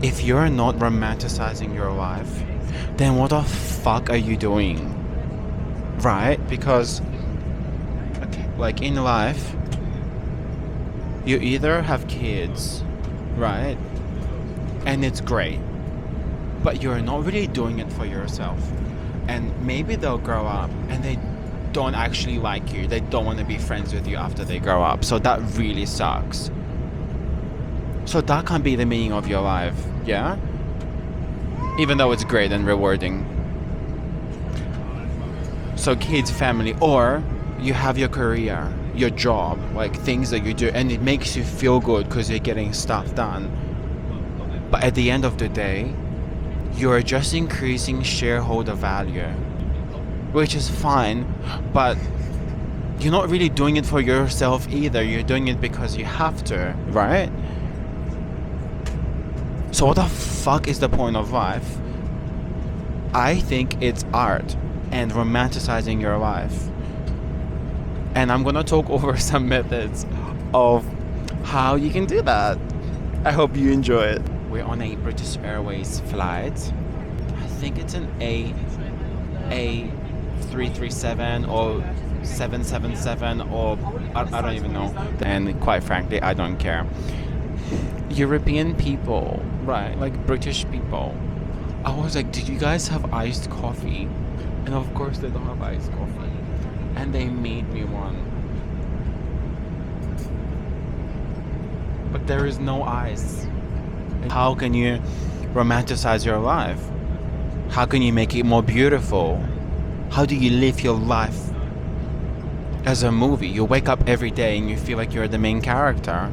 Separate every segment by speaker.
Speaker 1: If you're not romanticizing your life, then what the fuck are you doing? Right? Because, okay, like in life, you either have kids, right? And it's great, but you're not really doing it for yourself. And maybe they'll grow up and they don't actually like you. They don't want to be friends with you after they grow up. So that really sucks. So that can't be the meaning of your life, yeah? Even though it's great and rewarding. So kids, family, or you have your career, your job, like things that you do, and it makes you feel good because you're getting stuff done. But at the end of the day, you're just increasing shareholder value, which is fine, but you're not really doing it for yourself either. You're doing it because you have to, right? So what the fuck is the point of life? I think it's art and romanticizing your life. And I'm gonna talk over some methods of how you can do that. I hope you enjoy it. We're on a British Airways flight. I think it's an A337 or 777 or I don't even know. And quite frankly, I don't care. European people, right? Like British people. I was like, did you guys have iced coffee? And of course they don't have iced coffee. And they made me one. But there is no ice. How can you romanticize your life? How can you make it more beautiful? How do you live your life as a movie? You wake up every day and you feel like you're the main character.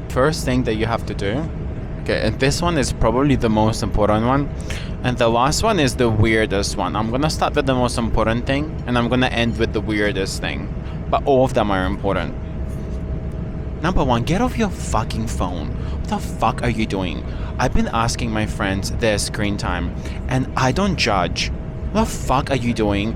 Speaker 1: First thing that you have to do, okay, and this one is probably the most important one, and the last one is the weirdest one. I'm gonna start with the most important thing and I'm gonna end with the weirdest thing, but all of them are important. Number one, get off your fucking phone. What the fuck are you doing? I've been asking my friends their screen time and I don't judge. What the fuck are you doing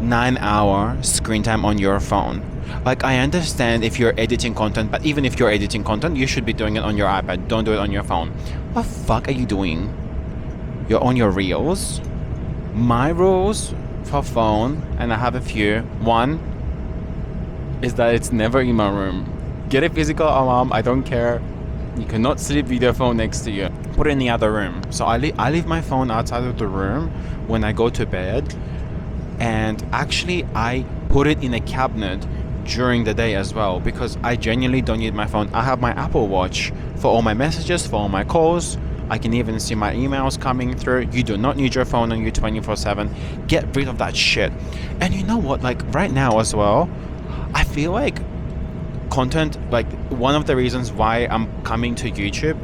Speaker 1: 9-hour screen time on your phone? Like, I understand if you're editing content, but even if you're editing content, you should be doing it on your iPad. Don't do it on your phone. What the fuck are you doing? You're on your reels? My rules for phone, and I have a few. One is that it's never in my room. Get a physical alarm, I don't care. You cannot sleep with your phone next to you. Put it in the other room. So I leave my phone outside of the room when I go to bed. And actually, I put it in a cabinet during the day as well because I genuinely don't need my phone. I have my Apple Watch for all my messages, for all my calls. I can even see my emails coming through. You do not need your phone on you 24/7. Get rid of that shit. And you know what? Like right now as well, I feel like content, like one of the reasons why I'm coming to YouTube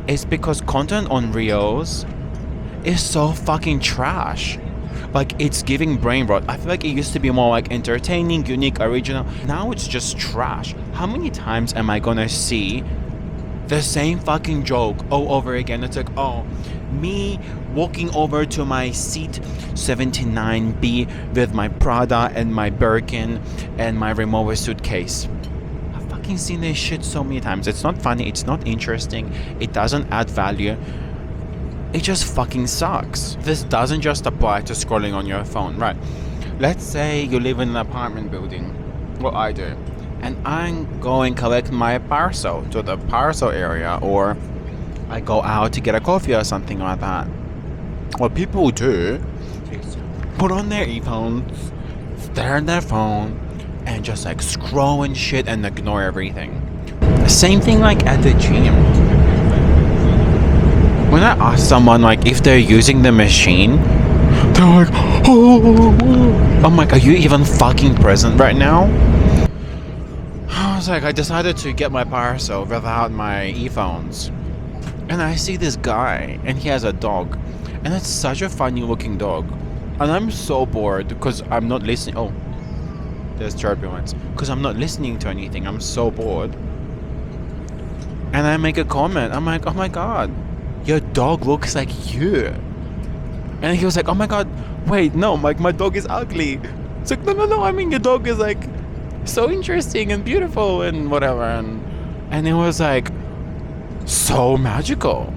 Speaker 1: is because content on Reels is so fucking trash. Like, it's giving brain rot. I feel like it used to be more like entertaining, unique, original. Now it's just trash. How many times am I gonna see the same fucking joke all over again? It's like, oh, me walking over to my seat 79B with my Prada and my Birkin and my Rimowa suitcase. I've fucking seen this shit so many times. It's not funny, it's not interesting, it doesn't add value. It just fucking sucks. This doesn't just apply to scrolling on your phone, right? Let's say you live in an apartment building. Well, I do. And I go and collect my parcel to the parcel area, or I go out to get a coffee or something like that. What people do is put on their earphones, stare at their phone, and just like scroll and shit and ignore everything. Same thing like at the gym. When I ask someone like if they're using the machine, they're like, oh. I'm like, are you even fucking present right now? I was like, I decided to get my parcel without my earphones. And I see this guy, and he has a dog. And it's such a funny looking dog. And I'm so bored because I'm not listening. Oh, there's turbulence. Because I'm not listening to anything. I'm so bored. And I make a comment. I'm like, oh my god, your dog looks like you. And he was like, oh my god, wait, no, like my dog is ugly. It's like, no, I mean your dog is like so interesting and beautiful and whatever. And it was like, So magical.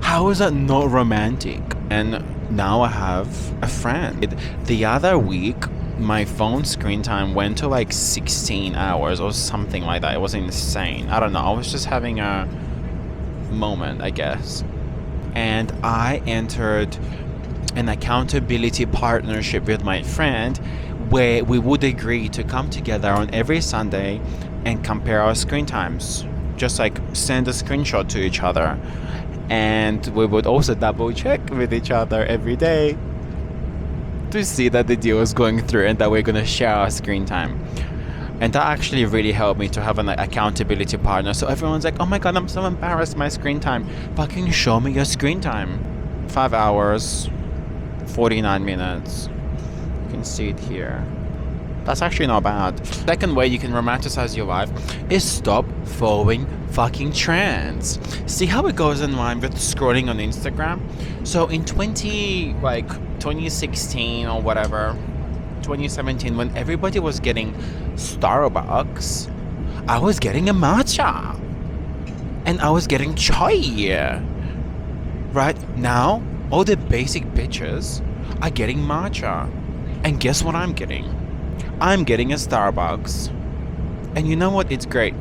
Speaker 1: How is that not romantic? And now I have a friend. The other week, my phone screen time went to like 16 hours or something like that. It was insane. I don't know. I was just having a moment, I guess. And I entered an accountability partnership with my friend where we would agree to come together on every Sunday and compare our screen times. Just like send a screenshot to each other. And we would also double check with each other every day to see that the deal is going through and that we're going to share our screen time. And that actually really helped me to have an accountability partner. So everyone's like, oh my god, I'm so embarrassed, my screen time. Fucking show me your screen time. 5 hours, 49 minutes. You can see it here. That's actually not bad. Second way you can romanticize your life is stop following fucking trends. See how it goes in line with scrolling on Instagram? So in 2016 or whatever, 2017, when everybody was getting Starbucks, I was getting a matcha. And I was getting chai. Right now, all the basic bitches are getting matcha. And guess what I'm getting? I'm getting a Starbucks. And you know what? It's great.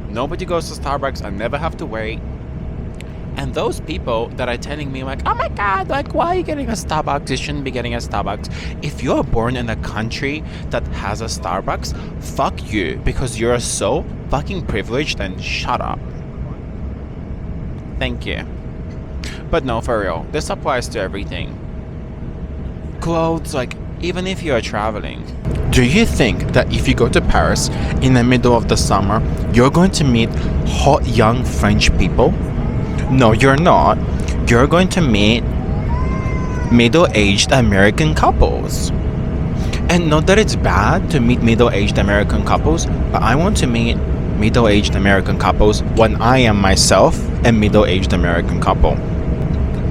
Speaker 1: Nobody goes to Starbucks. I never have to wait. And those people that are telling me like, oh my god, like why are you getting a Starbucks? You shouldn't be getting a Starbucks. If you're born in a country that has a Starbucks, fuck you, because you're so fucking privileged, and shut up. Thank you. But no, for real, this applies to everything. Clothes, like even if you are traveling. Do you think that if you go to Paris in the middle of the summer, you're going to meet hot young French people? No, you're not. You're going to meet middle-aged American couples. And not that it's bad to meet middle-aged American couples, but I want to meet middle-aged American couples when I am myself a middle-aged American couple.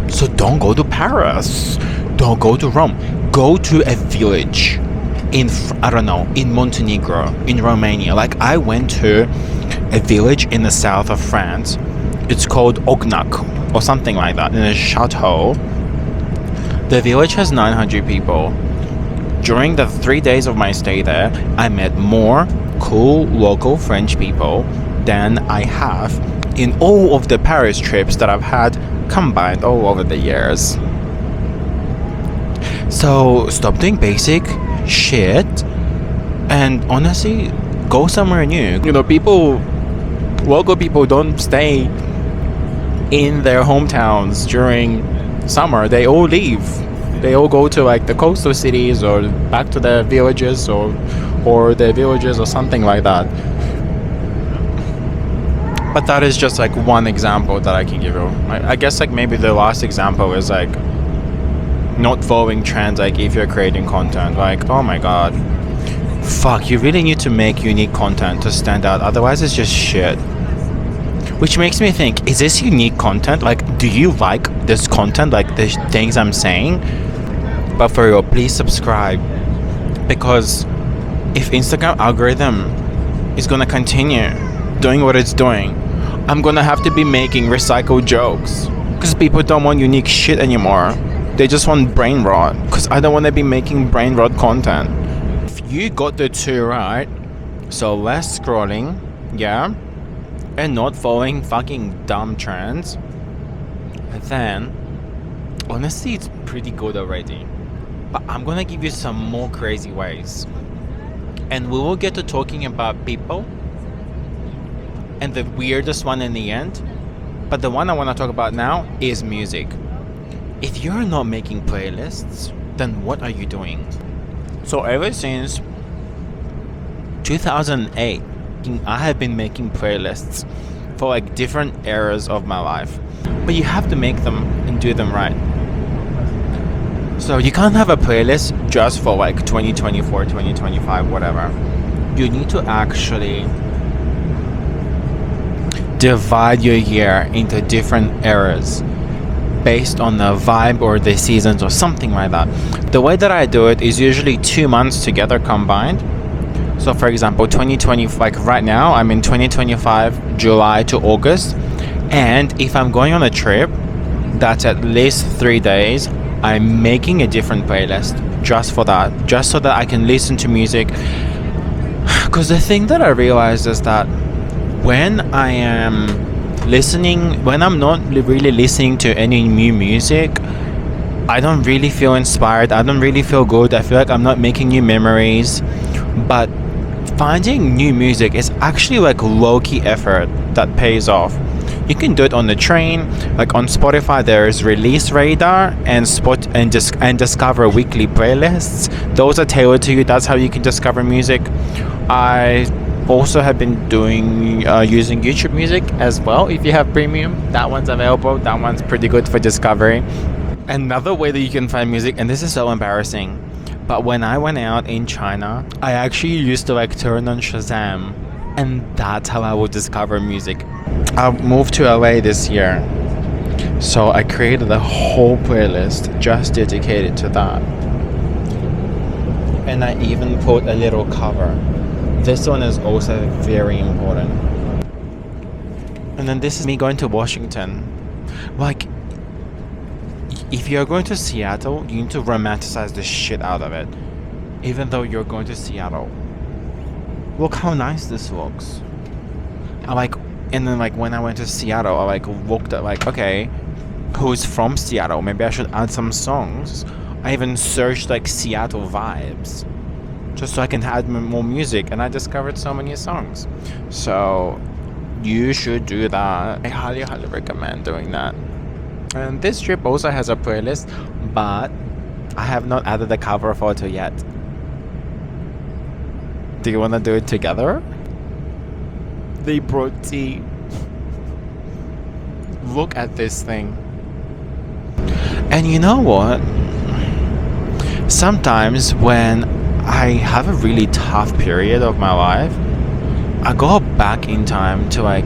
Speaker 1: So don't go to Paris. Don't go to Rome. Go to a village in Montenegro, in Romania. Like I went to a village in the south of France. It's called Ognac or something like that, in a chateau. The village has 900 people. During the 3 days of my stay there, I met more cool local French people than I have in all of the Paris trips that I've had combined all over the years. So stop doing basic shit and honestly go somewhere new. You know, local people don't stay in their hometowns during summer. They all leave. They all go to like the coastal cities or back to their villages or their villages or something like that. But that is just like one example that I can give you. I guess like maybe the last example is like not following trends. Like if you're creating content, like oh my god, fuck, you really need to make unique content to stand out, otherwise it's just shit. Which makes me think, is this unique content? Like, do you like this content, like the things I'm saying? But for real, please subscribe, because if Instagram algorithm is gonna continue doing what it's doing, I'm gonna have to be making recycled jokes, because people don't want unique shit anymore. They just want brain rot, because I don't want to be making brain rot content. If you got the two right, so less scrolling, yeah, and not following fucking dumb trends, then honestly it's pretty good already. But I'm gonna give you some more crazy ways, and we will get to talking about people and the weirdest one in the end. But the one I want to talk about now is music. If you're not making playlists, then what are you doing? So ever since 2008, I have been making playlists for like different eras of my life. But you have to make them and do them right. So you can't have a playlist just for like 2024, 2025, whatever. You need to actually divide your year into different eras based on the vibe or the seasons or something like that. The way that I do it is usually 2 months together combined. So for example, 2020, like right now I'm in 2025 July to August, And if I'm going on a trip that's at least 3 days, I'm making a different playlist just for that, just so that I can listen to music. Because the thing that I realized is that when I am listening, when I'm not really listening to any new music, I don't really feel inspired. I don't really feel good. I feel like I'm not making new memories. But finding new music is actually like low-key effort that pays off. You can do it on the train. Like on Spotify, there's Release Radar and Discover weekly playlists. Those are tailored to you. That's how you can discover music. I also have been using YouTube Music as well. If you have premium, that one's available. That one's pretty good for discovery. Another way that you can find music, and this is so embarrassing, but when I went out in China, I actually used to like turn on Shazam, and that's how I would discover music. I moved to LA this year, so I created a whole playlist just dedicated to that. And I even put a little cover. This one is also very important. And then this is me going to Washington. Like, if you're going to Seattle, you need to romanticize the shit out of it. Even though you're going to Seattle. Look how nice this looks. And then when I went to Seattle, I looked at okay, who's from Seattle? Maybe I should add some songs. I even searched Seattle vibes, just so I can add more music, and I discovered so many songs. So you should do that. I highly recommend doing that. And this trip also has a playlist, but I have not added the cover photo yet. Do you want to do it together? They brought tea. Look at this thing. And you know what? Sometimes when I have a really tough period of my life, I go back in time to a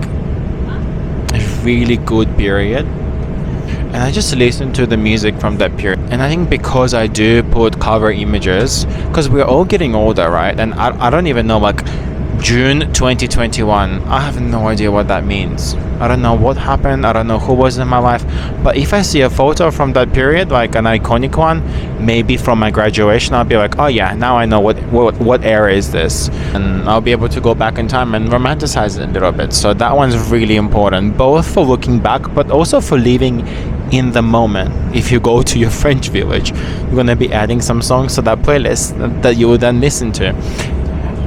Speaker 1: really good period, and I just listen to the music from that period. And I think because I do put cover images, because we're all getting older, right? And I don't even know June 2021, I have no idea what that means. I don't know what happened, I don't know who was in my life, but if I see a photo from that period, like an iconic one, maybe from my graduation, I'll be like, oh yeah, now I know what era is this, and I'll be able to go back in time and romanticize it a little bit. So that one's really important, both for looking back, but also for living in the moment. If you go to your French village, you're going to be adding some songs to that playlist that you will then listen to.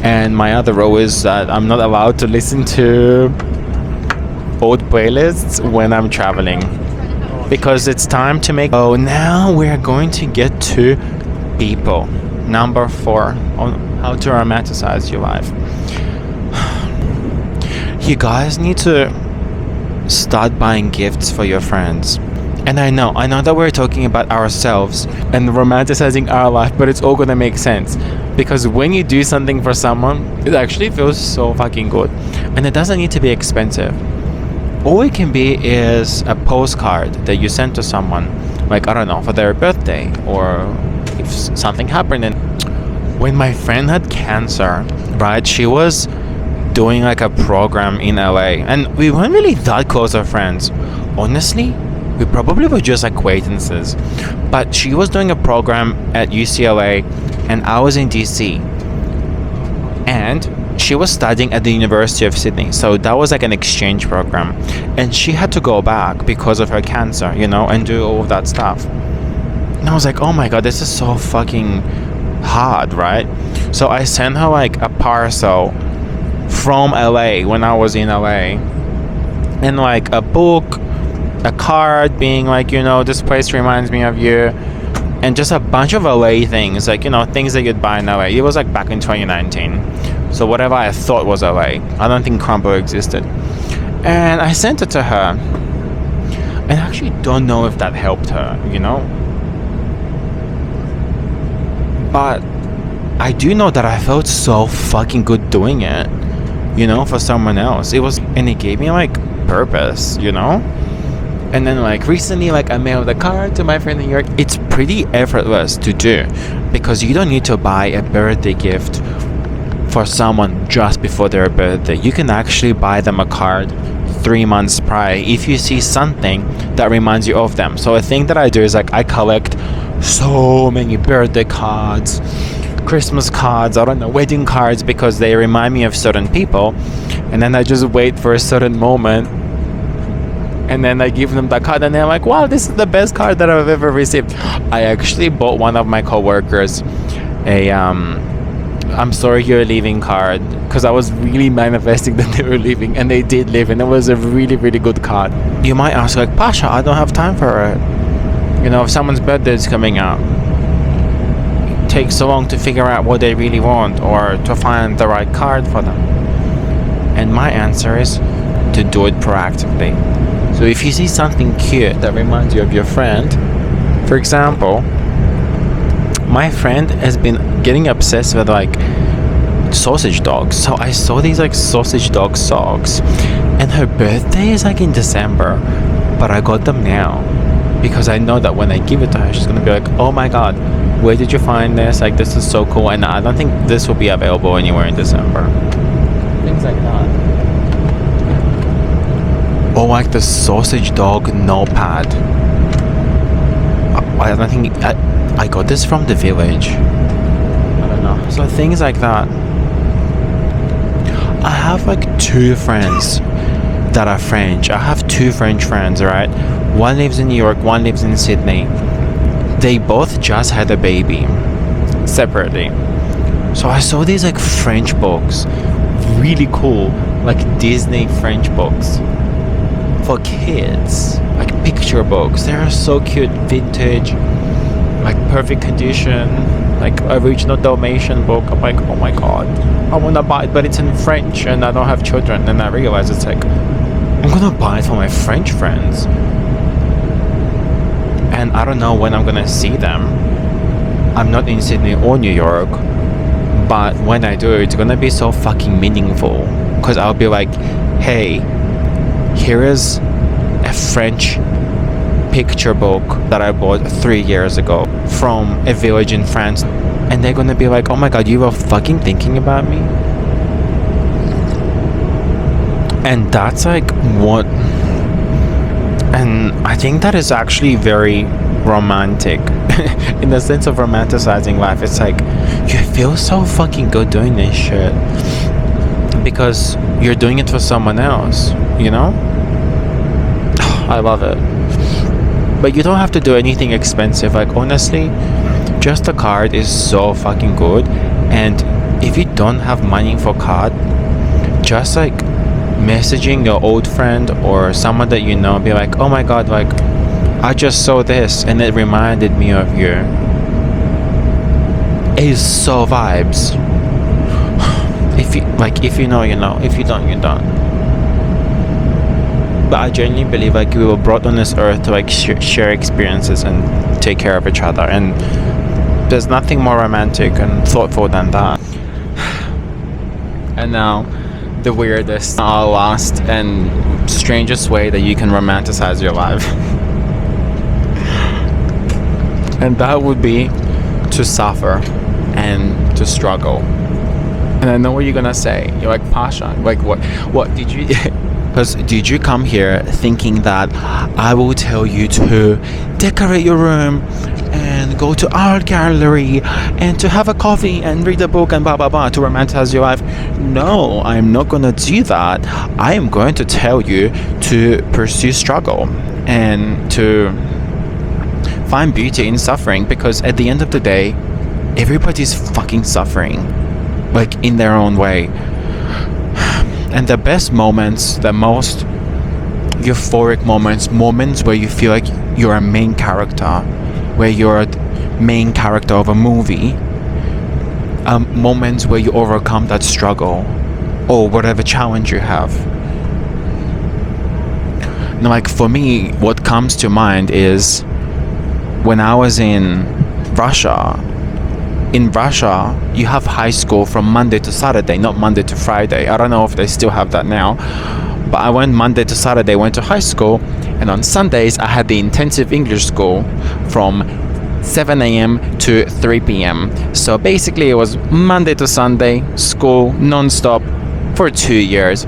Speaker 1: And my other rule is that I'm not allowed to listen to old playlists when I'm traveling, because it's time to make. Oh, now we're going to get to people. Number 4 on how to romanticize your life. You guys need to start buying gifts for your friends. And I know that we're talking about ourselves and romanticizing our life, but it's all gonna make sense. Because when you do something for someone, it actually feels so fucking good. And it doesn't need to be expensive. All it can be is a postcard that you send to someone, I don't know, for their birthday, or if something happened. And when my friend had cancer, right, she was doing a program in LA, and we weren't really that close of friends. Honestly, we probably were just acquaintances. But she was doing a program at UCLA, and I was in DC. And she was studying at the University of Sydney, so that was an exchange program. And she had to go back because of her cancer, and do all of that stuff. And I was like, oh my god, this is so fucking hard, right? So I sent her a parcel from LA when I was in LA, and a book, a card being this place reminds me of you, and just a bunch of LA things, things that you'd buy in LA. It was back in 2019, so whatever I thought was LA, I don't think Crumble existed. And I sent it to her, and I actually don't know if that helped her, but I do know that I felt so fucking good doing it, for someone else. And it gave me purpose, And then recently, I mailed a card to my friend in New York. It's pretty effortless to do, because you don't need to buy a birthday gift for someone just before their birthday. You can actually buy them a card 3 months prior if you see something that reminds you of them. So a thing that I do is like I collect so many birthday cards, Christmas cards, I don't know, wedding cards, because they remind me of certain people, and then I just wait for a certain moment, and then I give them the card, and they're like, wow, this is the best card that I've ever received. I actually bought one of my coworkers a I'm sorry you're leaving card, because I was really manifesting that they were leaving, and they did leave, and it was a really, really good card. You might ask, like, Pasha, I don't have time for it. You know, if someone's birthday is coming up, it takes so long to figure out what they really want or to find the right card for them. And my answer is to do it proactively. So if you see something cute that reminds you of your friend, for example, my friend has been getting obsessed with like sausage dogs. So I saw these like sausage dog socks, and her birthday is like in December, but I got them now because I know that when I give it to her, she's gonna be like, oh my god, where did you find this? Like, this is so cool. And I don't think this will be available anywhere in December. Things like that. Or like the sausage dog notepad. I don't think I got this from the village. I don't know. So things like that. I have like 2 friends that are French. I have 2 French friends, right? One lives in New York, one lives in Sydney. They both just had a baby separately. So I saw these like French books, really cool, like Disney French books for kids, like picture books. They are so cute, vintage, like perfect condition, like original Dalmatian book. I'm like, oh my god, I want to buy it, but it's in French and I don't have children. And I realized it's like, I'm gonna buy it for my French friends, and I don't know when I'm gonna see them. I'm not in Sydney or New York, but when I do, it's gonna be so fucking meaningful, because I'll be like, hey, here is a French picture book that I bought 3 years ago from a village in France, and they're gonna be like, oh my god, you were fucking thinking about me. And that's like what, and I think that is actually very romantic in the sense of romanticizing life. It's like you feel so fucking good doing this shit because you're doing it for someone else, you know? I love it. But you don't have to do anything expensive. Like, honestly, just a card is so fucking good. And if you don't have money for card, just like messaging your old friend or someone that you know, be like, oh my god, like, I just saw this and it reminded me of you. Is so vibes. If you know, you know. If you don't, you don't. But I genuinely believe like we were brought on this earth to like share experiences and take care of each other, and there's nothing more romantic and thoughtful than that. And now the weirdest, last and strangest way that you can romanticize your life. And that would be to suffer and to struggle. And I know what you're gonna say. You're like, Pasha, like what did you because did you come here thinking that I will tell you to decorate your room and go to art gallery and to have a coffee and read a book and blah blah blah to romanticize your life? No, I'm not gonna do that. I am going to tell you to pursue struggle and to find beauty in suffering, because at the end of the day, everybody's fucking suffering, like in their own way. And the best moments, the most euphoric moments where you feel like you're a main character, where you're a main character of a movie, moments where you overcome that struggle or whatever challenge you have. Now, like for me, what comes to mind is when I was in Russia. In Russia, you have high school from Monday to Saturday, not Monday to Friday. I don't know if they still have that now, but I went Monday to Saturday, went to high school, and on Sundays I had the intensive English school from 7 a.m. to 3 p.m. So basically it was Monday to Sunday school non-stop for 2 years.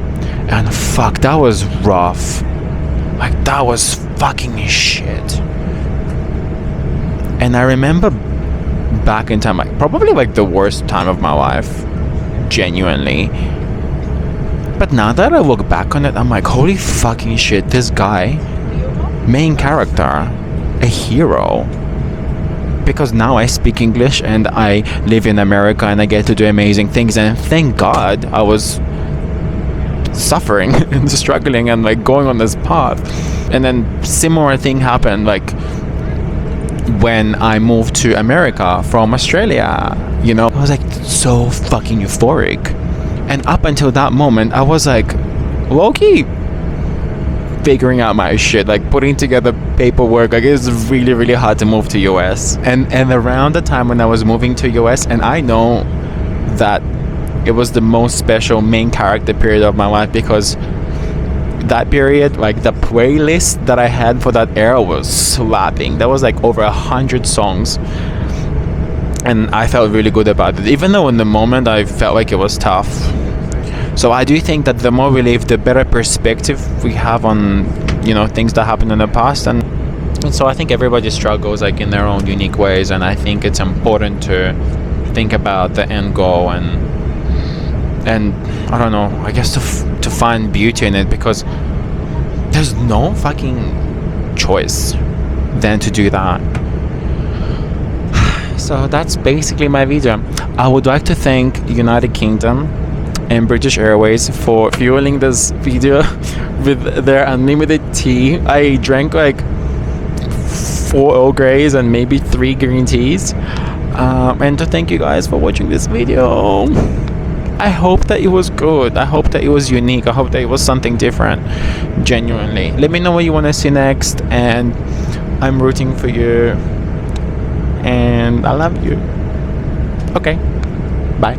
Speaker 1: And fuck, that was rough. Like, that was fucking shit. And I remember back in time, like probably like the worst time of my life, genuinely. But now that I look back on it, I'm like, holy fucking shit, this guy, main character, a hero. Because now I speak English and I live in America and I get to do amazing things, and thank God I was suffering and struggling and like going on this path. And then similar thing happened like when I moved to America from Australia. You know, I was like so fucking euphoric, and up until that moment I was like low-key figuring out my shit, like putting together paperwork. Like, it's really, really hard to move to US, and around the time when I was moving to US, and I know that it was the most special main character period of my life, because that period, like the playlist that I had for that era was slapping. There was like over 100 songs, and I felt really good about it, even though in the moment I felt like it was tough. So I do think that the more we live, the better perspective we have on, you know, things that happened in the past. And so I think everybody struggles like in their own unique ways, and I think it's important to think about the end goal and I don't know, I guess to find beauty in it, because there's no fucking choice than to do that. So that's basically my video. I would like to thank United Kingdom and British Airways for fueling this video with their unlimited tea. I drank like 4 Earl Greys and maybe 3 green teas. And to thank you guys for watching this video. I hope that it was good. I hope that it was unique. I hope that it was something different. Genuinely. Let me know what you want to see next, and I'm rooting for you. And I love you. Okay. Bye.